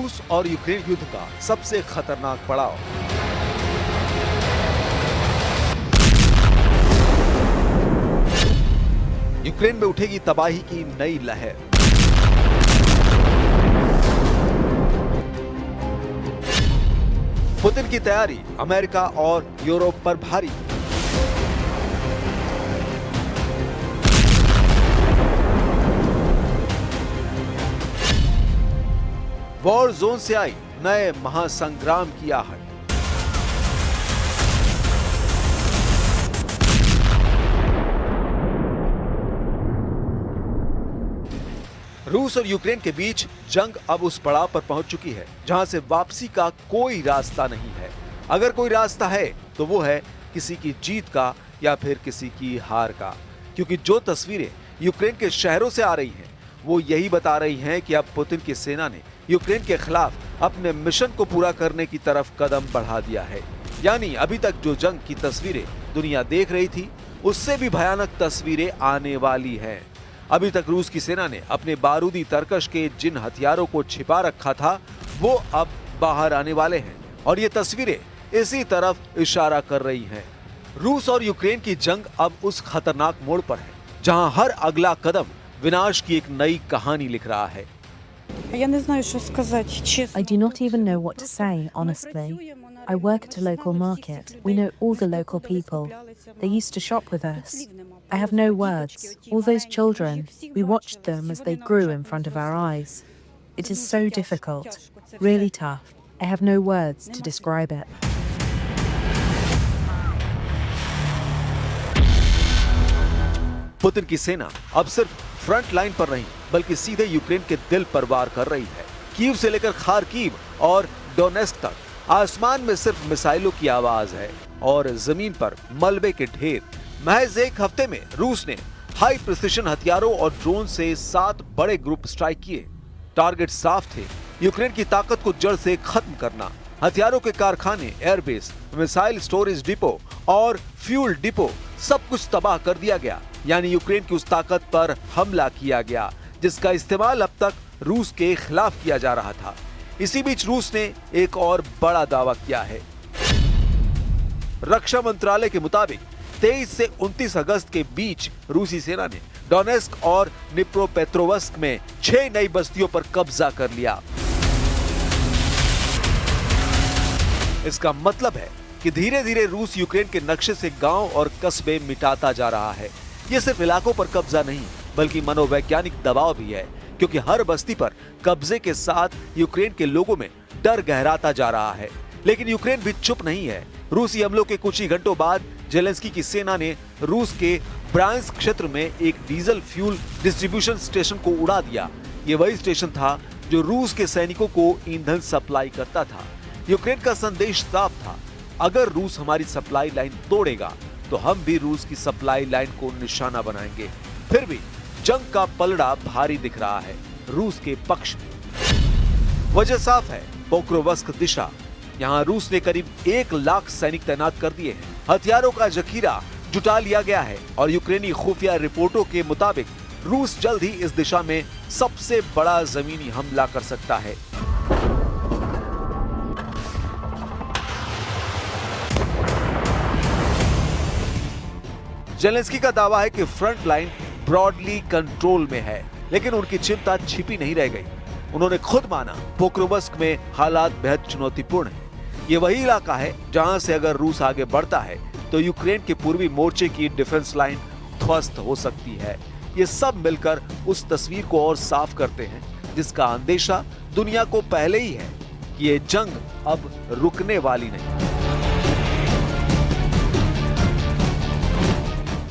रूस और यूक्रेन युद्ध का सबसे खतरनाक पड़ाव। यूक्रेन में उठेगी तबाही की नई लहर। पुतिन की तैयारी अमेरिका और यूरोप पर भारी। वॉर जोन से आई नए महासंग्राम की आहट। रूस और यूक्रेन के बीच जंग अब उस पड़ाव पर पहुंच चुकी है जहां से वापसी का कोई रास्ता नहीं है। अगर कोई रास्ता है तो वो है किसी की जीत का या फिर किसी की हार का, क्योंकि जो तस्वीरें यूक्रेन के शहरों से आ रही हैं वो यही बता रही हैं कि अब पुतिन की सेना ने यूक्रेन के खिलाफ अपने मिशन को पूरा करने की तरफ कदम बढ़ा दिया है। यानी अभी तक जो जंग की तस्वीरें दुनिया देख रही थी उससे भी भयानक तस्वीरें आने वाली हैं। अभी तक रूस की सेना ने अपने बारूदी तरकश के जिन हथियारों को छिपा रखा था वो अब बाहर आने वाले हैं और ये तस्वीरें इसी तरफ इशारा कर रही हैं। रूस और यूक्रेन की जंग अब उस खतरनाक मोड़ पर है जहां हर अगला कदम विनाश की एक नई कहानी लिख रहा है। I do not even know what to say, honestly. I work at a local market. We know all the local people. They used to shop with us. I have no words. All those children, we watched them as they grew in front of our eyes. It is so difficult, really tough. I have no words to describe it. Putin की सेना अब सिर्फ front line पर नहीं बल्कि सीधे Ukraine के दिल पर वार कर रही है। कीव से लेकर खार्किव और डोनेस्क तक आसमान में सिर्फ मिसाइलों की आवाज है और जमीन पर मलबे के ढेर। महज एक हफ्ते में रूस ने हाई प्रिसिशन हथियारों और ड्रोन से 7 बड़े ग्रुप स्ट्राइक किए। टारगेट साफ थे, यूक्रेन की ताकत को जड़ से खत्म करना। हथियारों के कारखाने, एयरबेस, मिसाइल स्टोरेज डिपो और फ्यूल डिपो सब कुछ तबाह कर दिया गया। यानी यूक्रेन की उस ताकत पर हमला किया गया जिसका इस्तेमाल अब तक रूस के खिलाफ किया जा रहा था। इसी बीच रूस ने एक और बड़ा दावा किया है। रक्षा मंत्रालय के मुताबिक 23 से 29 अगस्त के बीच रूसी सेना ने डोनेस्क और निप्रोपेट्रोवस्क में 6 नई बस्तियों पर कब्जा कर लिया। इसका मतलब है कि धीरे धीरे रूस यूक्रेन के नक्शे से गांव और कस्बे मिटाता जा रहा है। ये सिर्फ इलाकों पर कब्जा नहीं बल्कि मनोवैज्ञानिक दबाव भी है, क्योंकि हर बस्ती पर कब्जे के साथ यूक्रेन के लोगों में डर गहराता जा रहा है। लेकिन यूक्रेन भी चुप नहीं है। रूसी हमलों के कुछ ही घंटों बाद जेलेंस्की की सेना ने रूस के ब्रांस्क क्षेत्र में एक डीजल फ्यूल डिस्ट्रीब्यूशन स्टेशन को उड़ा दिया। ये वही स्टेशन था जो रूस के सैनिकों को ईंधन सप्लाई करता था। यूक्रेन का संदेश साफ था, अगर रूस हमारी सप्लाई लाइन तोड़ेगा तो हम भी रूस की सप्लाई लाइन को निशाना बनाएंगे। फिर भी जंग का पलड़ा भारी दिख रहा है रूस के पक्ष में। वजह साफ है, पोक्रोवस्क दिशा। यहाँ रूस ने करीब 1 लाख सैनिक तैनात कर दिए हैं। हथियारों का जखीरा जुटा लिया गया है और यूक्रेनी खुफिया रिपोर्टों के मुताबिक रूस जल्द ही इस दिशा में सबसे बड़ा जमीनी हमला कर सकता है। जेलेंस्की का दावा है कि फ्रंट लाइन ब्रॉडली कंट्रोल में है, लेकिन उनकी चिंता छिपी नहीं रह गई। उन्होंने खुद माना पोक्रोवस्क में हालात बेहद चुनौतीपूर्ण हैं। ये वही इलाका है जहां से अगर रूस आगे बढ़ता है तो यूक्रेन के पूर्वी मोर्चे की डिफेंस लाइन ध्वस्त हो सकती है। ये सब मिलकर उस तस्वीर को और साफ करते हैं जिसका अंदेशा दुनिया को पहले ही है कि ये जंग अब रुकने वाली नहीं।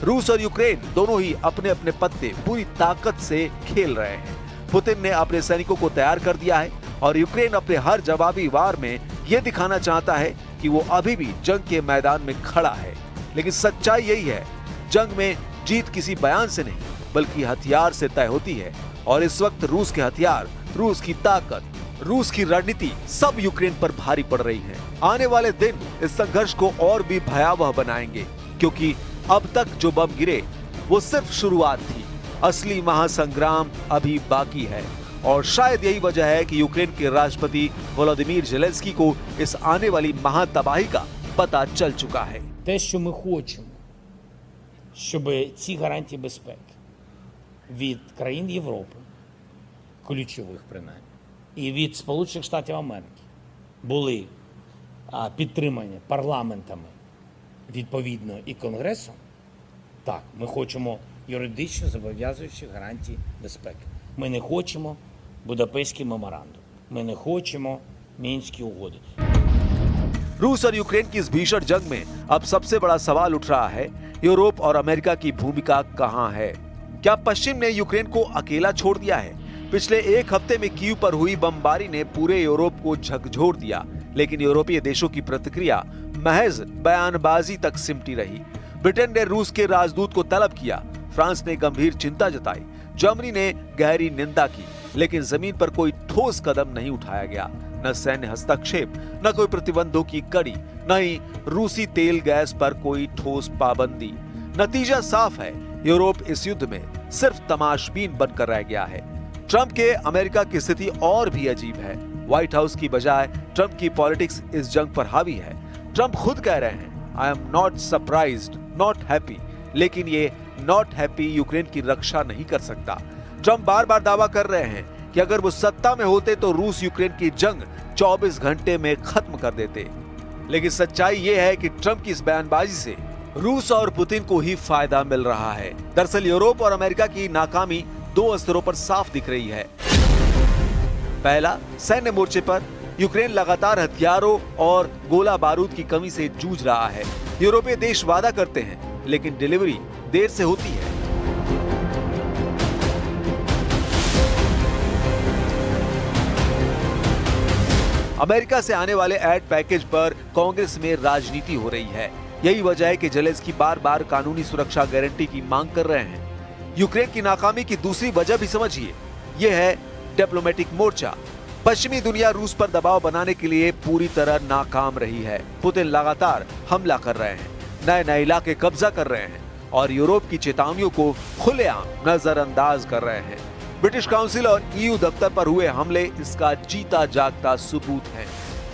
रूस और यूक्रेन दोनों ही अपने अपने पत्ते पूरी ताकत से खेल रहे हैं। पुतिन ने अपने सैनिकों को तैयार कर दिया है और यूक्रेन अपने हर जवाबी वार में यह दिखाना चाहता है कि वो अभी भी जंग के मैदान में खड़ा है। लेकिन सच्चाई यही है, जंग में जीत किसी बयान से नहीं बल्कि हथियार से तय होती है। और इस वक्त रूस के हथियार, रूस की ताकत, रूस की रणनीति सब यूक्रेन पर भारी पड़ रही है। आने वाले दिन इस संघर्ष को और भी भयावह बनाएंगे, क्योंकि अब तक जो बम गिरे वो सिर्फ शुरुआत थी। असली महासंग्राम अभी बाकी है और शायद यही वजह है कि यूक्रेन के राष्ट्रपति वोलोदिमीर ज़ेलेंस्की को इस आने वाली महातबाही का पता चल चुका है। Те, що ми хочемо, щоб ці гарантії безпеки від країн Європи, ключових принаймні, і від Сполучених Штатів Америки були підтримані парламентами відповідно і Конгресом, так, ми хочемо юридично зобов'язуючих гарантій безпеки. Ми не хочемо Будапештський меморандум. Ми не хочемо Мінські угоди. रूस और यूक्रेन की इस भीषण जंग में अब सबसे बड़ा सवाल उठ रहा है, यूरोप और अमेरिका की भूमिका कहां है? क्या पश्चिम ने यूक्रेन को अकेला छोड़ दिया है? पिछले एक हफ्ते में कीव पर हुई बमबारी ने पूरे यूरोप को झकझोर दिया, लेकिन यूरोपीय देशों की प्रतिक्रिया महज बयानबाजी तक सिमटी रही। ब्रिटेन ने रूस के राजदूत को तलब किया, फ्रांस ने गंभीर चिंता जताई, जर्मनी ने गहरी निंदा की, लेकिन जमीन पर कोई ठोस कदम नहीं उठाया गया। न सैन्य हस्तक्षेप, न कोई प्रतिबंधों की कड़ी, न ही रूसी तेल गैस पर कोई ठोस पाबंदी। नतीजा साफ है, यूरोप इस युद्ध में सिर्फ तमाशबीन बनकर रह गया है। ट्रंप के अमेरिका की स्थिति और भी अजीब है। व्हाइट हाउस की बजाय ट्रंप की पॉलिटिक्स इस जंग पर हावी है। ट्रंप खुद कह रहे हैं, I am not surprised, not happy, लेकिन ये नॉट हैप्पी यूक्रेन की रक्षा नहीं कर सकता। ट्रंप बार बार दावा कर रहे हैं कि अगर वो सत्ता में होते तो रूस यूक्रेन की जंग 24 घंटे में खत्म कर देते। लेकिन सच्चाई ये है कि ट्रंप की इस बयानबाजी से रूस और पुतिन को ही फायदा मिल रहा है। दरअसल यूरोप और अमेरिका की नाकामी दो स्तरों पर साफ दिख रही है। पहला, सैन्य मोर्चे पर यूक्रेन लगातार हथियारों और गोला बारूद की कमी से जूझ रहा है। यूरोपीय देश वादा करते हैं, लेकिन डिलीवरी देर से होती है। अमेरिका से आने वाले एड पैकेज पर कांग्रेस में राजनीति हो रही है। यही वजह है कि ज़ेलेंस्की बार-बार कानूनी सुरक्षा गारंटी की मांग कर रहे हैं। यूक्रेन की नाकामी की दूसरी वजह भी समझिए, यह है डिप्लोमेटिक मोर्चा। पश्चिमी दुनिया रूस पर दबाव बनाने के लिए पूरी तरह नाकाम रही है। पुतिन लगातार हमला कर रहे हैं, नए-नए इलाके कब्जा कर रहे हैं और यूरोप की चेतावनियों को खुलेआम नजरअंदाज कर रहे हैं। ब्रिटिश काउंसिल और ईयू दफ्तर पर हुए हमले इसका जीता जागता सबूत हैं।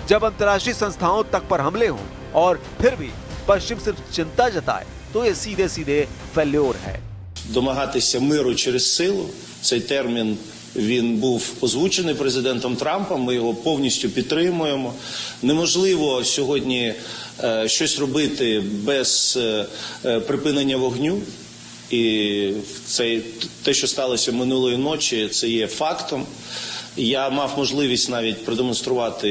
जब अंतर्राष्ट्रीय संस्थाओं तक पर हमले हों और फिर भी पश्चिम सिर्फ चिंता जताए, तो ये सीधे-सीधे फेल्योर है। Домагатися миру через силу. Цей термін він був озвучений президентом Трампом. Ми його повністю підтримуємо. Неможливо сьогодні щось робити без припинення вогню. І те, що сталося минулої ночі, це є фактом. Я мав можливість навіть продемонструвати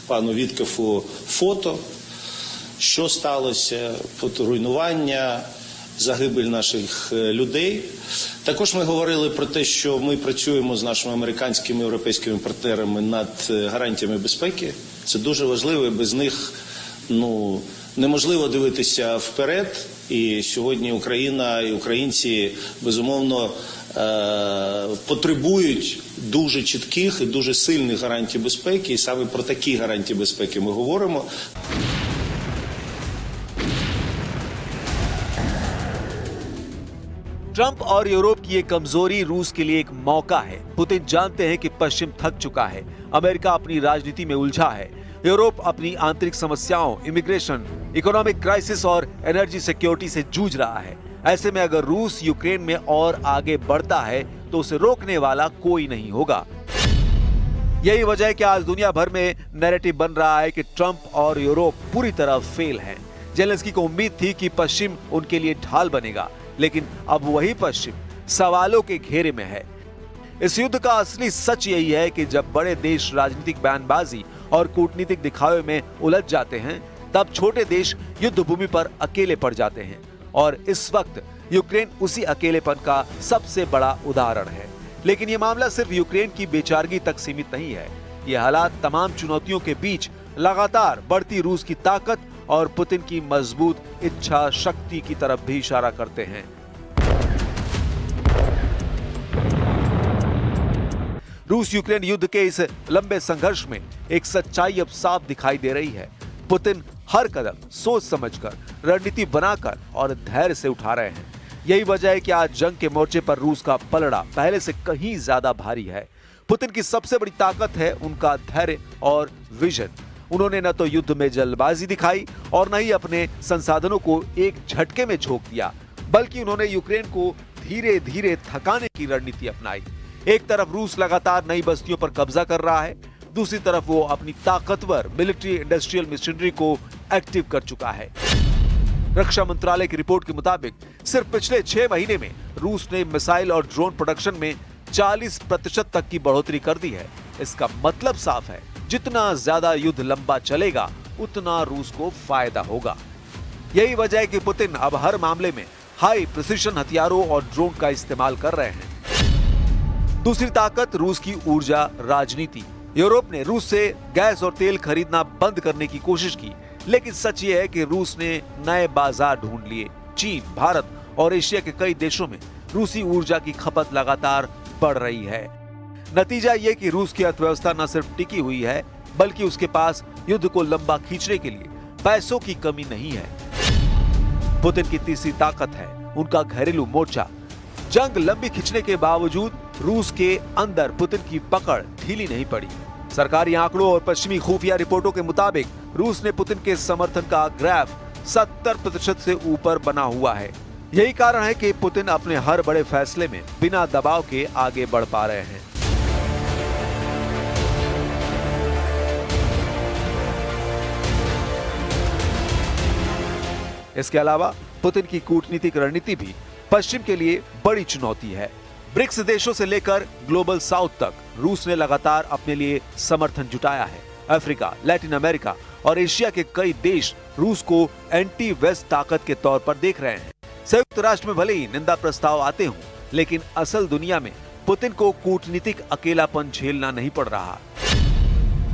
пану Віткафу фото, що сталося, руйнування, загибель наших людей. Також ми говорили про те, що ми працюємо з нашими американськими і європейськими партнерами над гарантіями безпеки. Це дуже важливо, і без них неможливо дивитися вперед. І сьогодні Україна і українці, безумовно, потребують дуже чітких і дуже сильних гарантій безпеки. І саме про такі гарантії безпеки ми говоримо. ट्रंप और यूरोप की ये कमजोरी रूस के लिए एक मौका है। पुतिन जानते हैं कि पश्चिम थक चुका है, अमेरिका अपनी राजनीति में उलझा है, यूरोप अपनी आंतरिक समस्याओं, इमिग्रेशन, इकोनॉमिक क्राइसिस और एनर्जी सिक्योरिटी से जूझ रहा है। ऐसे में अगर रूस यूक्रेन में और आगे बढ़ता है तो उसे रोकने वाला कोई नहीं होगा। यही वजह है कि आज दुनिया भर में नैरेटिव बन रहा है कि ट्रंप और यूरोप पूरी तरह फेल हैं। ज़ेलेंस्की को उम्मीद थी कि पश्चिम उनके लिए ढाल बनेगा, लेकिन अब वही पश्चिम सवालों के घेरे में है। इस युद्ध का असली सच यही है कि जब बड़े देश राजनीतिक बयानबाजी और कूटनीतिक दिखावे में उलझ जाते हैं, तब छोटे देश युद्ध भूमि पर अकेले पड़ जाते हैं। और इस वक्त यूक्रेन उसी अकेलेपन का सबसे बड़ा उदाहरण है। लेकिन ये मामला सिर्फ यूक्रेन की बेचारगी तक सीमित नहीं है। ये हालात तमाम चुनौतियों के बीच लगातार बढ़ती रूस की ताकत और पुतिन की मजबूत इच्छा शक्ति की तरफ भी इशारा करते हैं। रूस यूक्रेन युद्ध के इस लंबे संघर्ष में एक सच्चाई अब साफ दिखाई दे रही है। पुतिन हर कदम सोच समझकर, रणनीति बनाकर और धैर्य से उठा रहे हैं। यही वजह है कि आज जंग के मोर्चे पर रूस का पलड़ा पहले से कहीं ज्यादा भारी है। पुतिन की सबसे बड़ी ताकत है उनका धैर्य और विजन। उन्होंने न तो युद्ध में जल्दबाजी दिखाई और न ही अपने संसाधनों को एक झटके में झोंक दिया, बल्कि उन्होंने यूक्रेन को धीरे धीरे थकाने की रणनीति अपनाई। एक तरफ रूस लगातार नई बस्तियों पर कब्जा कर रहा है, दूसरी तरफ वो अपनी ताकतवर मिलिट्री इंडस्ट्रियल मशीनरी को एक्टिव कर चुका है। रक्षा मंत्रालय की रिपोर्ट के मुताबिक सिर्फ पिछले 6 महीने में रूस ने मिसाइल और ड्रोन प्रोडक्शन में 40% तक की बढ़ोतरी कर दी है। इसका मतलब साफ है, जितना ज्यादा युद्ध लंबा चलेगा उतना रूस को फायदा होगा। यही वजह है कि पुतिन अब हर मामले में हाई प्रिसिशन हथियारों और ड्रोन का इस्तेमाल कर रहे हैं। दूसरी ताकत रूस की ऊर्जा राजनीति। यूरोप ने रूस से गैस और तेल खरीदना बंद करने की कोशिश की, लेकिन सच ये है कि रूस ने नए बाजार ढूंढ लिए। चीन, भारत और एशिया के कई देशों में रूसी ऊर्जा की खपत लगातार बढ़ रही है। नतीजा ये कि रूस की अर्थव्यवस्था न सिर्फ टिकी हुई है, बल्कि उसके पास युद्ध को लंबा खींचने के लिए पैसों की कमी नहीं है। पुतिन की तीसरी ताकत है उनका घरेलू मोर्चा। जंग लंबी खींचने के बावजूद रूस के अंदर पुतिन की पकड़ ढीली नहीं पड़ी। सरकारी आंकड़ों और पश्चिमी खुफिया रिपोर्टों के मुताबिक रूस ने पुतिन के समर्थन का ग्राफ 70% से ऊपर बना हुआ है। यही कारण है कि पुतिन अपने हर बड़े फैसले में बिना दबाव के आगे बढ़ पा रहे हैं। इसके अलावा पुतिन की कूटनीतिक रणनीति भी पश्चिम के लिए बड़ी चुनौती है। ब्रिक्स देशों से लेकर ग्लोबल साउथ तक रूस ने लगातार अपने लिए समर्थन जुटाया है। अफ्रीका, लैटिन अमेरिका और एशिया के कई देश रूस को एंटी वेस्ट ताकत के तौर पर देख रहे हैं। संयुक्त राष्ट्र में भले ही निंदा प्रस्ताव आते हों, लेकिन असल दुनिया में पुतिन को कूटनीतिक अकेलापन झेलना नहीं पड़ रहा।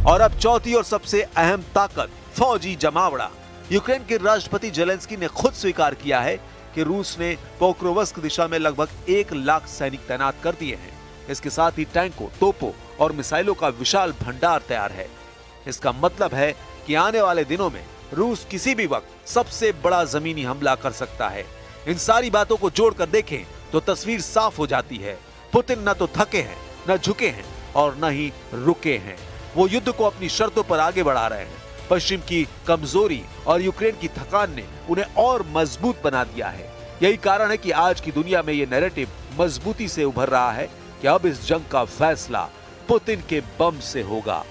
और अब चौथी और सबसे अहम ताकत, फौजी जमावड़ा। यूक्रेन के राष्ट्रपति जेलेंस्की ने खुद स्वीकार किया है कि रूस ने पोक्रोवस्क दिशा में लगभग 1 लाख सैनिक तैनात कर दिए हैं। इसके साथ ही टैंकों, तोपों और मिसाइलों का विशाल भंडार तैयार है। इसका मतलब है कि आने वाले दिनों में रूस किसी भी वक्त सबसे बड़ा जमीनी हमला कर सकता है। इन सारी बातों को जोड़कर देखें तो तस्वीर साफ हो जाती है। पुतिन न तो थके हैं, न झुके हैं और न ही रुके हैं। वो युद्ध को अपनी शर्तों पर आगे बढ़ा रहे हैं। पश्चिम की कमजोरी और यूक्रेन की थकान ने उन्हें और मजबूत बना दिया है। यही कारण है कि आज की दुनिया में ये नैरेटिव मजबूती से उभर रहा है कि अब इस जंग का फैसला पुतिन के बम से होगा।